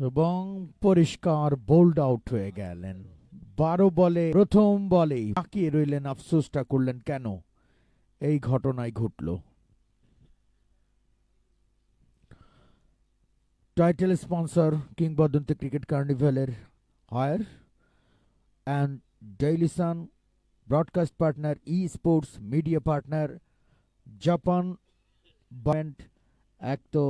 এবং পরিষ্কার bold out হয়ে গেলেন। 12 বলে প্রথম বলেই তাকিয়ে রইলেন, আফসোসটা করলেন কেন এই ঘটনায় ঘটল। টাইটেল স্পন্সর কিংবদন্তি ক্রিকেট কার্নিভ্যালের Haier and Daily Sun, broadcast partner E sports, media partner Japan band. এক তো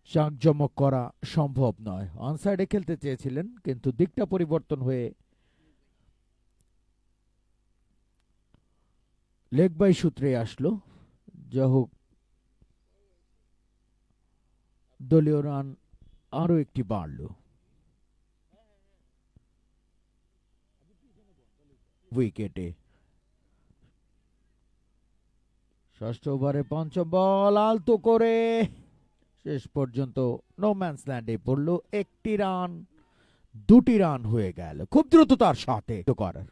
জাঁকজমক করা সম্ভব নয়, অনসাইডে খেলতে চেয়েছিলেন কিন্তু দিকটা পরিবর্তন হয়ে লেগ বাই সূত্রে আসলো। যা হোক, দলীয় রান আরো একটি বাড়ল উইকেটে। ষষ্ঠ ওভারে পঞ্চম বল আলতো করে শেষ পর্যন্ত নো ম্যানস ল্যান্ডে পড়ল। একটি রান, দুটি রান হয়ে গেল খুব দ্রুততার সাথে করার।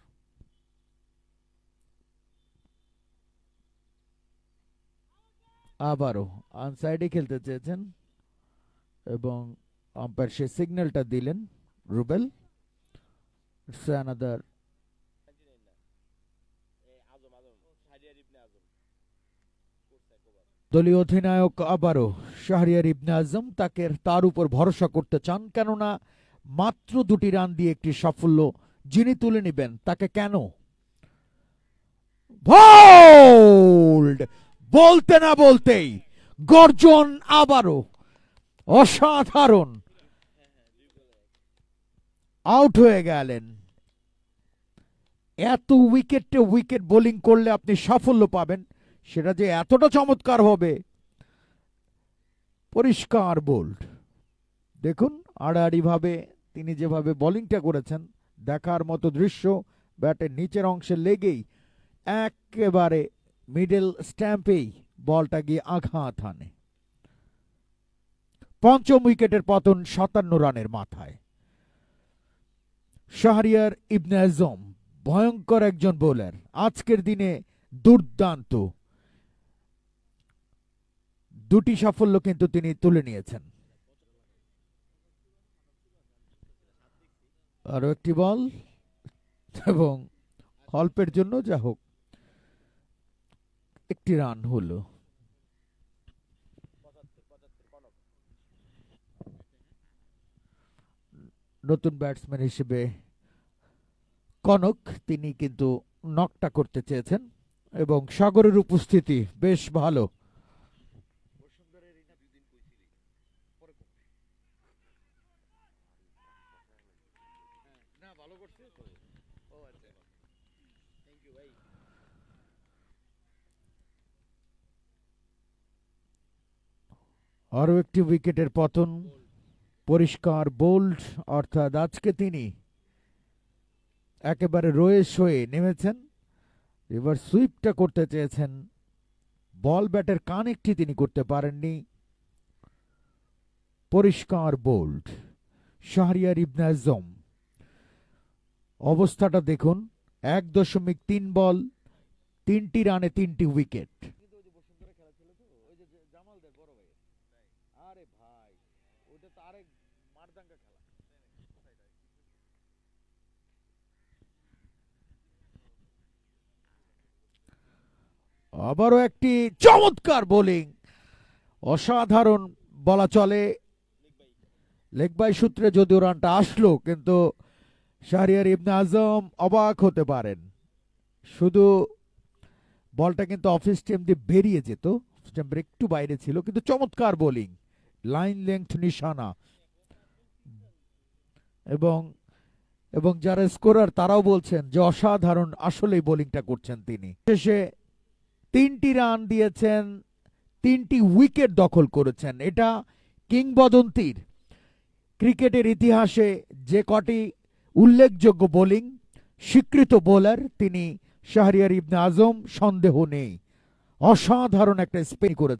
আবারও আনসাইডে খেলতে চেয়েছেন এবং আম্পায়ার সে সিগন্যালটা দিলেন। রুবেল, অ্যানাদার। দলীয় অধিনায়ক আবারও শাহরিয়ার ইবনে আজম তার উপর ভরসা করতে চান, কেননা মাত্র দুটি রান দিয়ে একটি সাফল্য যিনি তুলে নেবেন তাকে কেন বোল্ড বলতে না বলতেই গর্জন আবারও অসাধারণ আউট হয়ে গেলেন। এত উইকেটে উইকেট বোলিং করলে আপনি সাফল্য পাবেন, সেটা যে এতটা চমৎকার হবে। পরিষ্কার বোল্ড। দেখুন আড়াআড়ি ভাবে তিনি যেভাবে বোলিংটা করেছেন, দেখার মতো দৃশ্য। ব্যাটের নিচের অংশে লেগেই একেবারে মিডল স্ট্যাম্পেই বলটা গিয়ে আঘাত হানে। পঞ্চম উইকেটের পতন 57 রানের মাথায়। শাহরিয়ার ইবনে আজম ভয়ঙ্কর একজন বোলার, আজকের দিনে দুর্দান্ত দুটি সাফল্য কিন্তু তিনি তুলে নিয়েছেন। আরো একটি বল এবং অল্পের জন্য যা হোক একটি রান হলো। নতুন ব্যাটসম্যান হিসেবে কনক, তিনি কিন্তু নকটা করতে চেয়েছেন এবং সাগরের উপস্থিতি বেশ ভালো। আরো একটি উইকেটের পতন, পরিষ্কার বোল্ড, অর্থাৎ আজকে তিনি একেবারে রয়ে শয়ে নেমেছেন। রিভার সুইপটা করতে চেয়েছেন, বল ব্যাটের কানেক্টই তিনি করতে পারেননি। পরিষ্কার বোল্ড শাহরিয়ার ইবনে আজম। অবস্থাটা দেখুন, 1.3 বল, 3টি রানে 3টি উইকেট। আবারও একটি চমৎকার বোলিং, অসাধারণ বলা চলে। লেগ বাই সূত্রে যদিও রানটা আসলো, কিন্তু শাহরিয়ার ইবনে আজম অবাক হতে পারেন। শুধু বলটা কিন্তু অফ স্টেম দিয়ে বেরিয়ে যেত, স্টেম্পের একটু বাইরে ছিল, কিন্তু চমৎকার বোলিং, লাইন লেংথ নিশানা। এবং এবং যারা স্কোরার তারাও বলছেন যে অসাধারণ আসলেই বোলিংটা করছেন তিনি। শেষে 3টি রান দিয়েছেন, 3টি উইকেট দখল করেছেন। এটা কিংবদন্তির ক্রিকেটের ইতিহাসে যে কটি উল্লেখযোগ্য বোলিং, স্বীকৃত বোলার তিনি শাহরিয়ার ইবনে আজম, সন্দেহ নেই। অসাধারণ একটা স্পিন করেছেন।